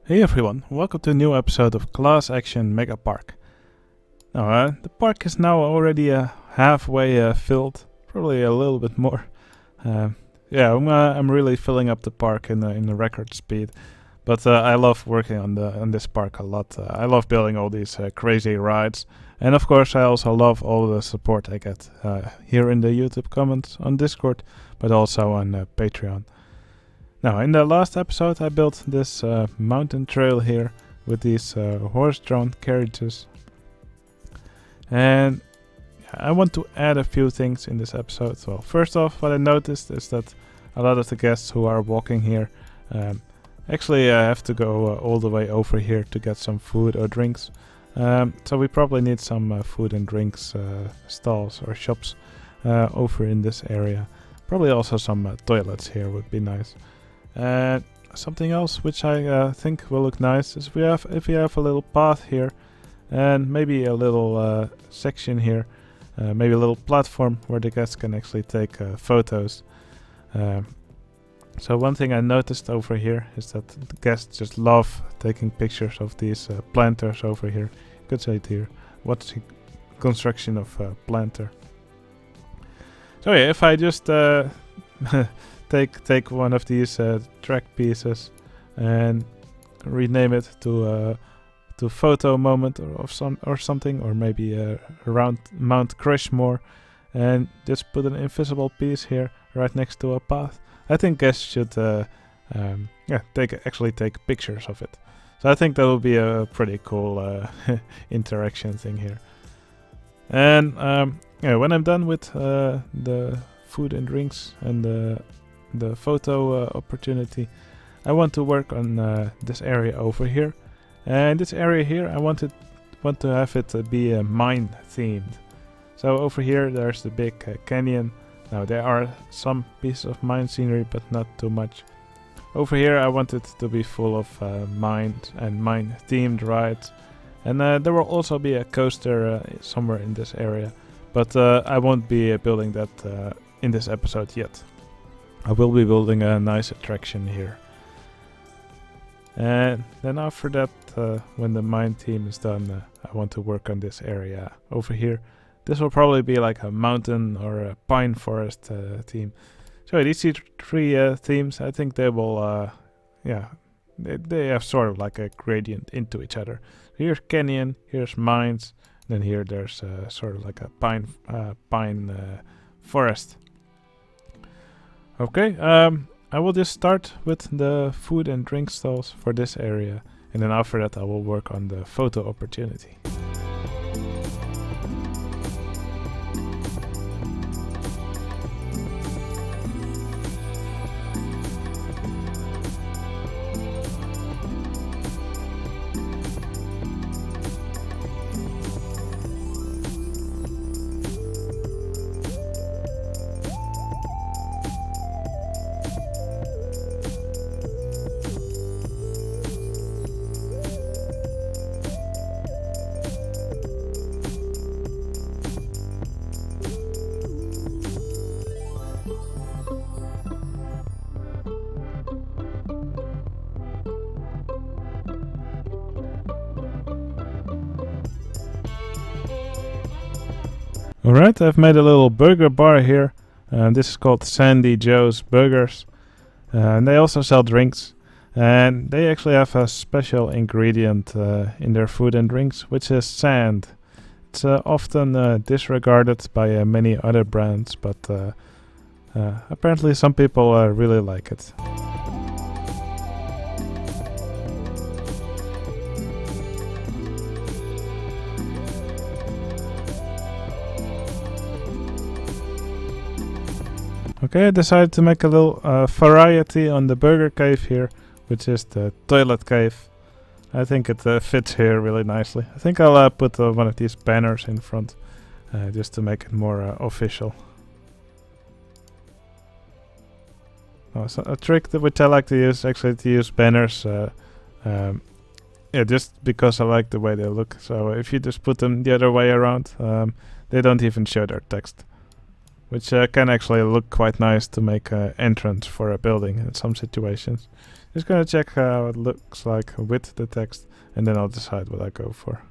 Hey everyone, welcome to a new episode of Class Action Megapark. Now, the park is now already halfway filled, probably a little bit more. I'm really filling up the park in the record speed, but I love working on this park a lot. I love building all these crazy rides, and of course I also love all the support I get here in the YouTube comments, on Discord, but also on Patreon. Now, in the last episode I built this mountain trail here with these horse-drawn carriages. And I want to add a few things in this episode. Well, first off, what I noticed is that a lot of the guests who are walking here actually have to go all the way over here to get some food or drinks. So we probably need some food and drinks stalls or shops over in this area. Probably also some toilets here would be nice. Something else which I think will look nice is if we have a little path here and maybe a little section here, maybe a little platform where the guests can actually take photos. So one thing I noticed over here is that the guests just love taking pictures of these planters over here. You could say it here, what's the construction of a planter. So yeah, if I just take one of these track pieces and rename it to photo moment or something, or maybe around Mount Crushmore, and just put an invisible piece here right next to a path. I think guests should take pictures of it. So I think that will be a pretty cool interaction thing here. And when I'm done with the food and drinks and the photo opportunity, I want to work on this area over here. And this area here, I want to have it be mine themed. So over here there's the big canyon. Now there are some pieces of mine scenery, but not too much. Over here I want it to be full of mines and mine themed rides. And there will also be a coaster somewhere in this area, but I won't be building that in this episode yet. I will be building a nice attraction here. And then after that, when the mine theme is done, I want to work on this area over here. This will probably be like a mountain or a pine forest theme. So these three themes, I think they will, they have sort of like a gradient into each other. Here's canyon, here's mines, then here there's sort of like a pine forest. Okay, I will just start with the food and drink stalls for this area, and then after that I will work on the photo opportunity. Alright, I've made a little burger bar here. This is called Sandy Joe's Burgers. And they also sell drinks. And they actually have a special ingredient in their food and drinks, which is sand. It's often disregarded by many other brands, but apparently some people really like it. Okay, I decided to make a little variety on the burger cave here, which is the toilet cave. I think it fits here really nicely. I think I'll put one of these banners in front, just to make it more official. So a trick which I like to use, actually, to use banners, just because I like the way they look. So if you just put them the other way around, they don't even show their text. which can actually look quite nice to make an entrance for a building in some situations. Just gonna check how it looks like with the text, and then I'll decide what I go for.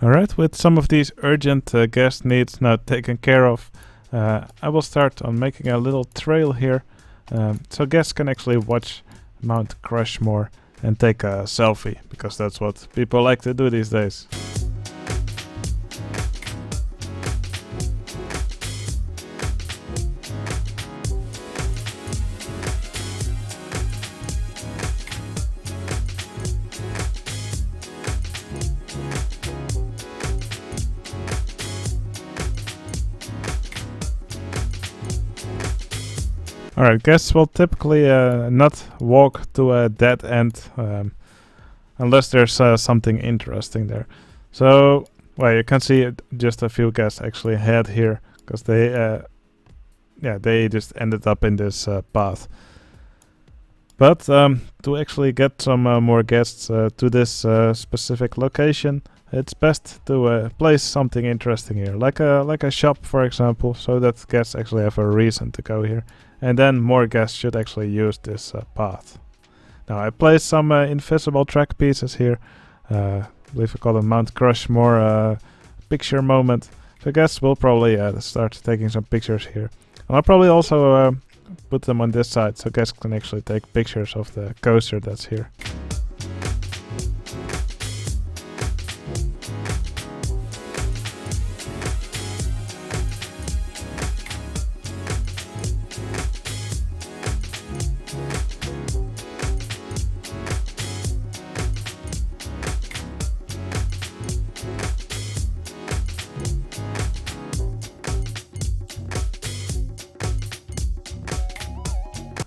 Alright, with some of these urgent guest needs now taken care of, I will start on making a little trail here, so guests can actually watch Mount Crushmore and take a selfie, because that's what people like to do these days. Alright, guests will typically not walk to a dead end unless there's something interesting there. So, well, you can see just a few guests actually had here, because they just ended up in this path. But to actually get some more guests to this specific location, it's best to place something interesting here, like a shop, for example, so that guests actually have a reason to go here. And then more guests should actually use this path. Now I placed some invisible track pieces here. I believe we call them Mount Crushmore picture moment. So guests will probably start taking some pictures here. And I'll probably also put them on this side, so guests can actually take pictures of the coaster that's here.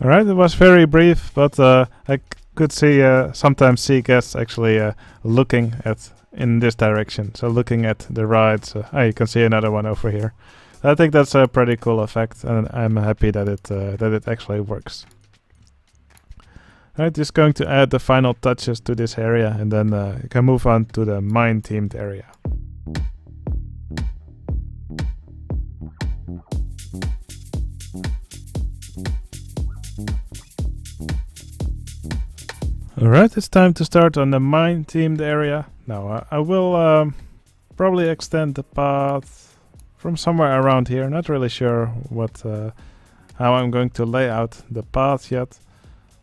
Alright, it was very brief, but I could sometimes see guests actually looking in this direction. So looking at the rides. You can see another one over here. I think that's a pretty cool effect, and I'm happy that it actually works. Alright, just going to add the final touches to this area, and then you can move on to the mine themed area. Alright, it's time to start on the mine themed area. Now I will probably extend the path from somewhere around here. Not really sure how I'm going to lay out the path yet.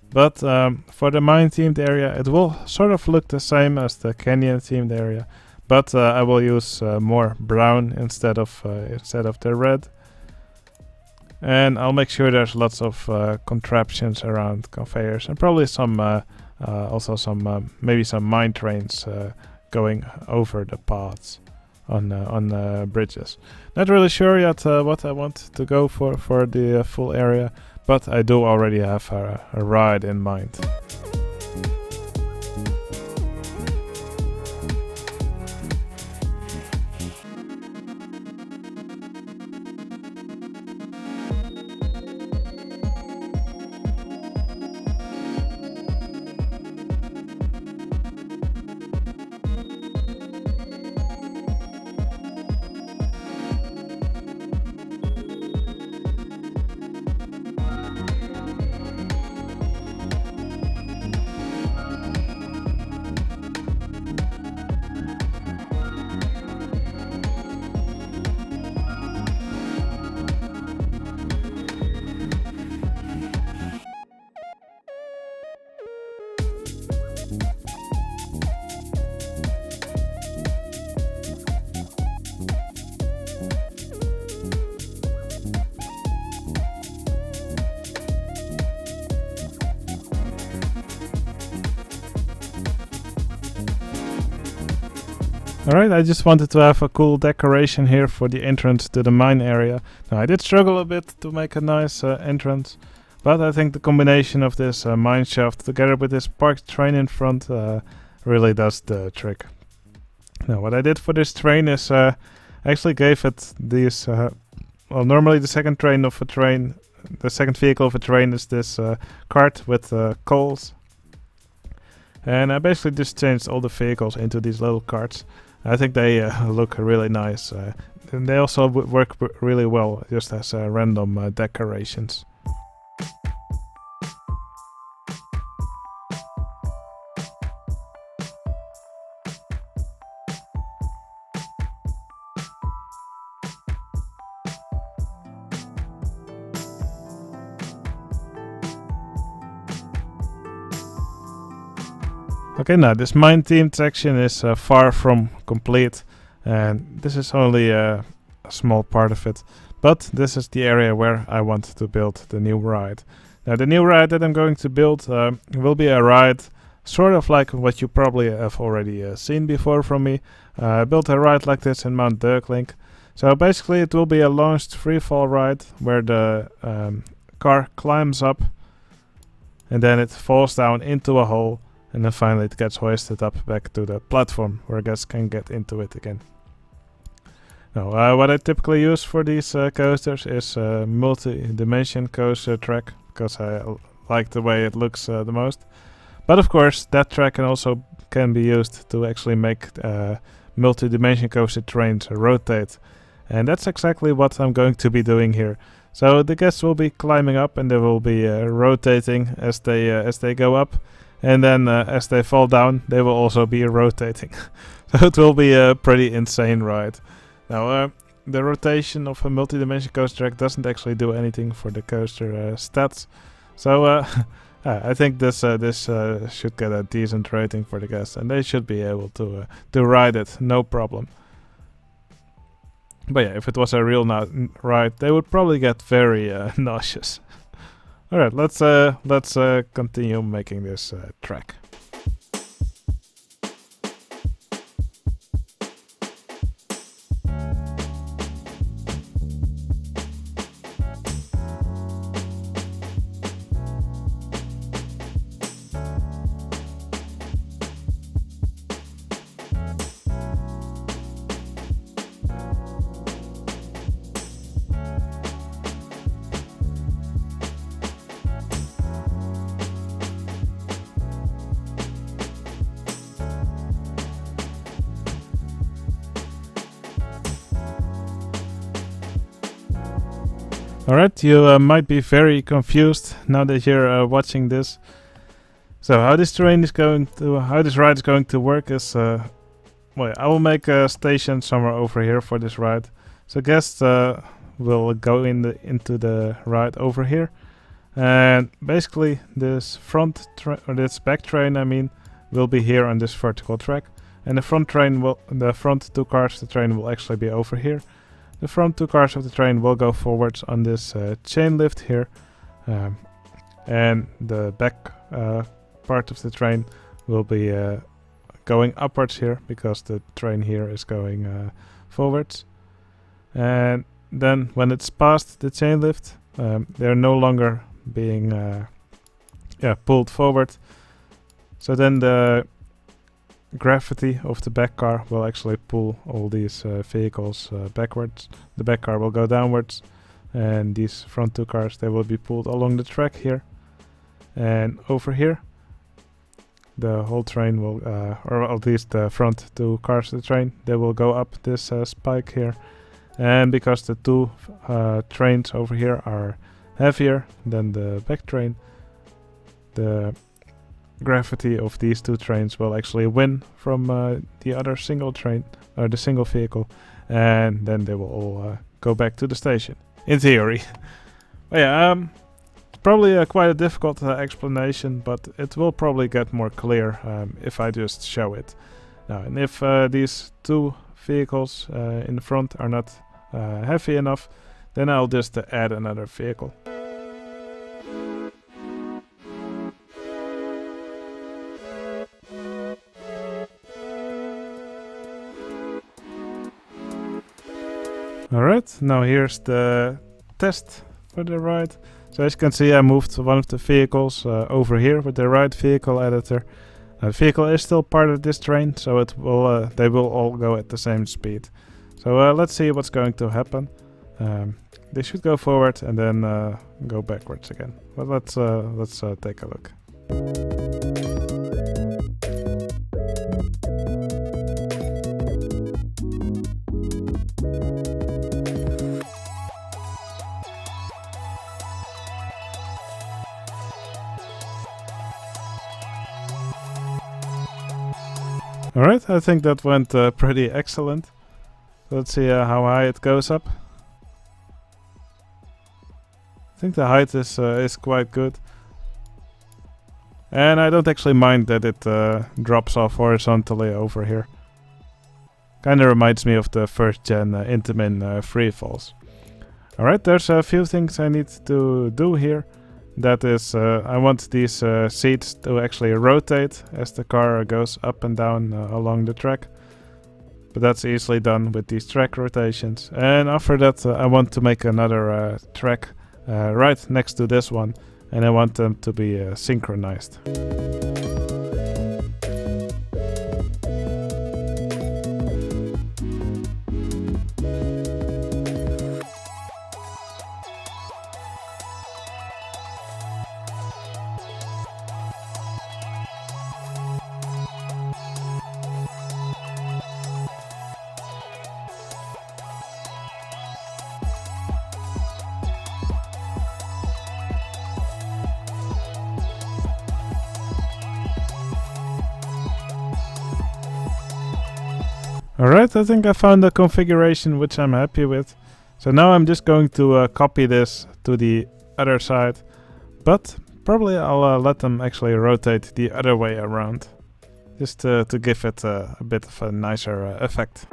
But for the mine themed area, it will sort of look the same as the canyon themed area. But I will use more brown instead of the red. And I'll make sure there's lots of contraptions around, conveyors, and probably some also some maybe some mine trains going over the paths on bridges. Not really sure yet what I want to go for the full area, but I do already have a ride in mind. Alright, I just wanted to have a cool decoration here for the entrance to the mine area. Now I did struggle a bit to make a nice entrance, but I think the combination of this mine shaft together with this parked train in front really does the trick. Now what I did for this train is I actually gave it these, well, normally the second train of a train the second vehicle of the train is this cart with coals. And I basically just changed all the vehicles into these little carts. I think they look really nice. And they also work really well just as random decorations. Okay, now this mine themed section is far from complete, and this is only a small part of it, but this is the area where I want to build the new ride. Now the new ride that I'm going to build will be a ride sort of like what you probably have already seen before from me. I built a ride like this in Mount Dirkling. So basically it will be a launched freefall ride where the car climbs up and then it falls down into a hole. And then finally it gets hoisted up back to the platform where guests can get into it again. Now, what I typically use for these coasters is a multi-dimension coaster track, because I like the way it looks the most. But of course, that track can be used to actually make multi-dimension coaster trains rotate. And that's exactly what I'm going to be doing here. So the guests will be climbing up and they will be rotating as they go up. And then as they fall down, they will also be rotating. So it will be a pretty insane ride. Now, the rotation of a multi-dimension coaster track doesn't actually do anything for the coaster stats. So I think this should get a decent rating for the guests, and they should be able to ride it, no problem. But yeah, if it was a real ride, they would probably get very nauseous. Alright, let's continue making this track. Alright, you might be very confused now that you're watching this. So how this ride is going to work is, I will make a station somewhere over here for this ride. So guests will go into the ride over here, and basically this back train, will be here on this vertical track, and the front two cars of the train will actually be over here. The front two cars of the train will go forwards on this chain lift here, and the back part of the train will be going upwards here because the train here is going forwards. And then when it's past the chain lift, they're no longer being pulled forward. So then the gravity of the back car will actually pull all these vehicles backwards. The back car will go downwards, and these front two cars, they will be pulled along the track here. And over here, the whole train will, or at least the front two cars of the train, they will go up this spike here. And because the two trains over here are heavier than the back train, the gravity of these two trains will actually win from the other single train, or the single vehicle, and then they will all go back to the station, in theory. But yeah, it's probably quite a difficult explanation, but it will probably get more clear if I just show it. Now, and if these two vehicles in the front are not heavy enough, then I'll just add another vehicle. Alright, now here's the test for the ride. So as you can see, I moved one of the vehicles over here with the right vehicle editor. The vehicle is still part of this train, so it will they will all go at the same speed. So let's see what's going to happen. They should go forward and then go backwards again. But let's take a look. Alright, I think that went pretty excellent. Let's see how high it goes up. I think the height is quite good. And I don't actually mind that it drops off horizontally over here. Kinda reminds me of the first gen Intamin Freefalls. Alright, there's a few things I need to do here. That is, I want these seats to actually rotate as the car goes up and down along the track. But that's easily done with these track rotations. And after that, I want to make another track right next to this one. And I want them to be synchronized. Alright, I think I found a configuration which I'm happy with. So now I'm just going to copy this to the other side. But probably I'll let them actually rotate the other way around. Just to give it a bit of a nicer effect.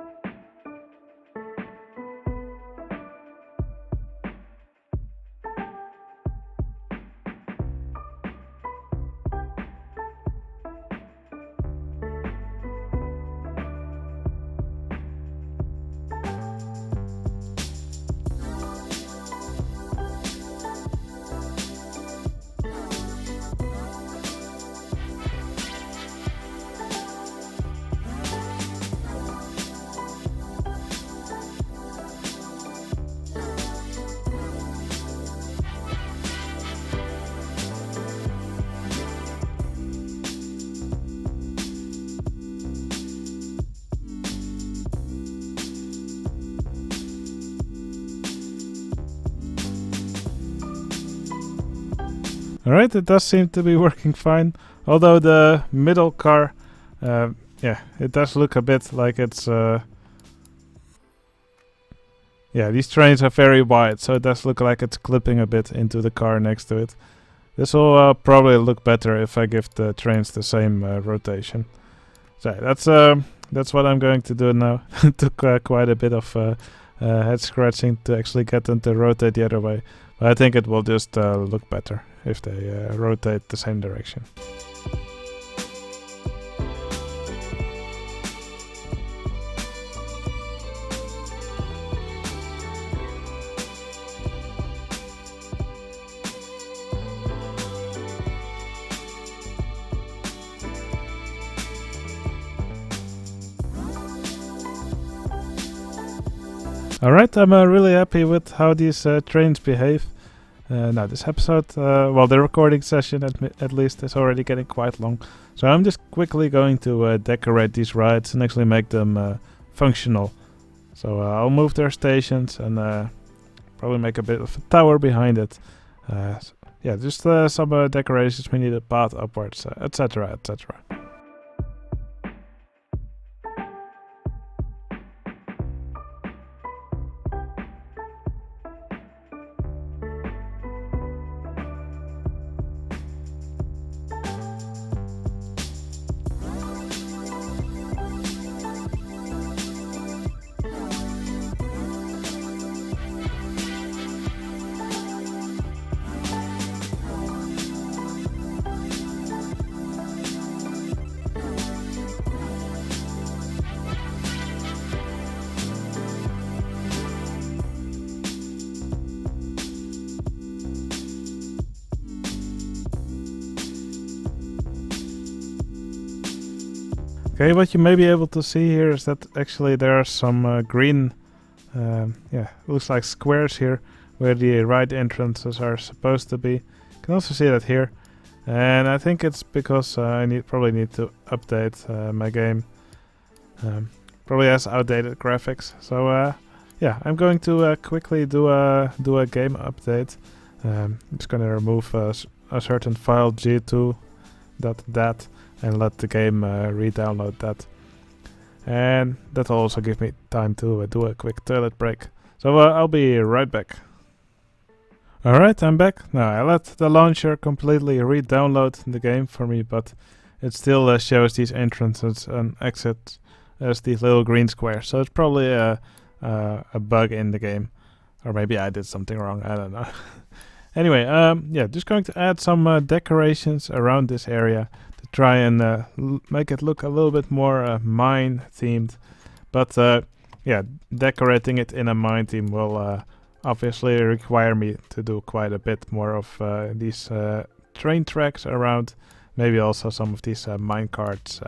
Alright, it does seem to be working fine. Although the middle car, yeah, it does look a bit like it's... yeah, these trains are very wide, so it does look like it's clipping a bit into the car next to it. This will probably look better if I give the trains the same rotation. So that's what I'm going to do now. It took quite a bit of head scratching to actually get them to rotate the other way. But I think it will just look better if they rotate the same direction. Alright, I'm really happy with how these trains behave. Now this episode, well, the recording session at least is already getting quite long. So I'm just quickly going to decorate these rides and actually make them functional. So I'll move their stations and probably make a bit of a tower behind it. So yeah, just some decorations. We need a path upwards, etc, etc. Okay, what you may be able to see here is that actually there are some green, yeah, looks like squares here, where the right entrances are supposed to be. You can also see that here. And I think it's because I probably need to update my game. Probably has outdated graphics. So yeah, I'm going to quickly do a game update. I'm just going to remove a certain file g2.dat and let the game re-download that. And that'll also give me time to do a quick toilet break. So I'll be right back. Alright, I'm back. Now I let the launcher completely re-download the game for me, but it still shows these entrances and exits as these little green squares. So it's probably a bug in the game. Or maybe I did something wrong, I don't know. Anyway, yeah, just going to add some decorations around this area to try and make it look a little bit more mine themed. But yeah, decorating it in a mine theme will obviously require me to do quite a bit more of these train tracks around, maybe also some of these mine carts,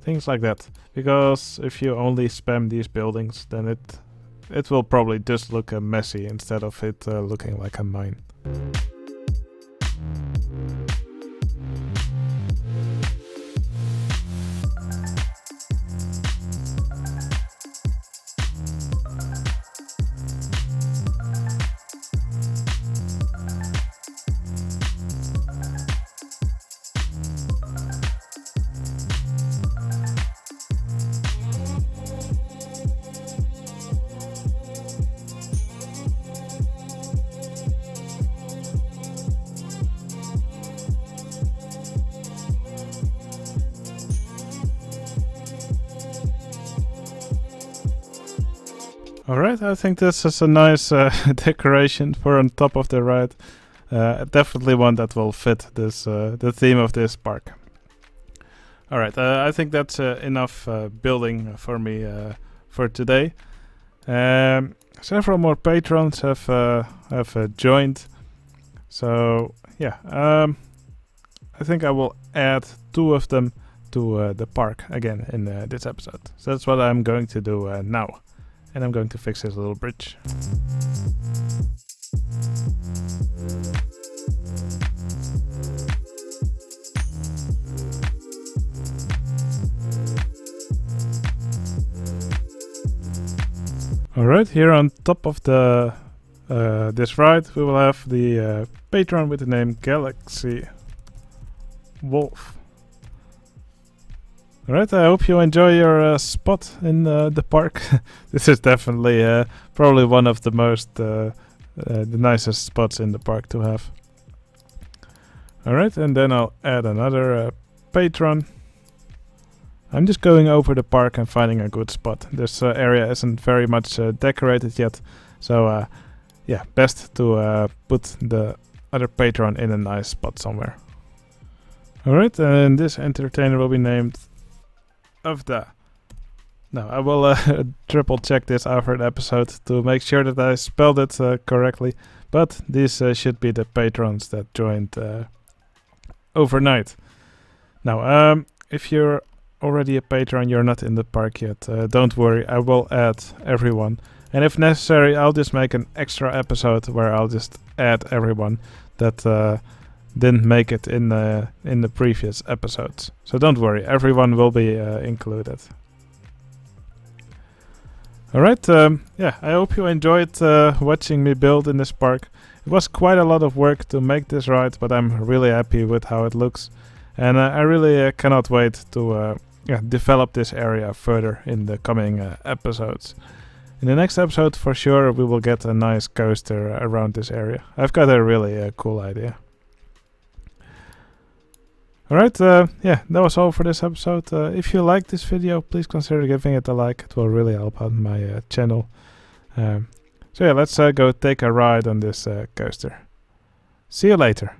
things like that. Because if you only spam these buildings, then it will probably just look messy instead of it looking like a mine. Alright, I think this is a nice decoration for on top of the ride. Definitely one that will fit this the theme of this park. Alright, I think that's enough building for me for today. Several more patrons have joined. So yeah, I think I will add 2 of them to the park again in this episode. So that's what I'm going to do now. And I'm going to fix this little bridge. Alright, here on top of the this ride we will have the patron with the name Galaxy Wolf. Alright, I hope you enjoy your spot in the park. This is definitely probably one of the most the nicest spots in the park to have. Alright, and then I'll add another patron. I'm just going over the park and finding a good spot. This area isn't very much decorated yet, so yeah, best to put the other patron in a nice spot somewhere. Alright, and this entertainer will be named Avda. Now I will triple check this after the episode to make sure that I spelled it correctly, but these should be the patrons that joined overnight. Now if you're already a patron, you're not in the park yet, don't worry, I will add everyone, and if necessary I'll just make an extra episode where I'll just add everyone that didn't make it in the previous episodes. So don't worry, everyone will be included. Alright, yeah, I hope you enjoyed watching me build in this park. It was quite a lot of work to make this ride, but I'm really happy with how it looks. And I really cannot wait to develop this area further in the coming episodes. In the next episode, for sure, we will get a nice coaster around this area. I've got a really cool idea. Alright, yeah, that was all for this episode. If you liked this video, please consider giving it a like. It will really help out my channel. So yeah, let's go take a ride on this coaster. See you later.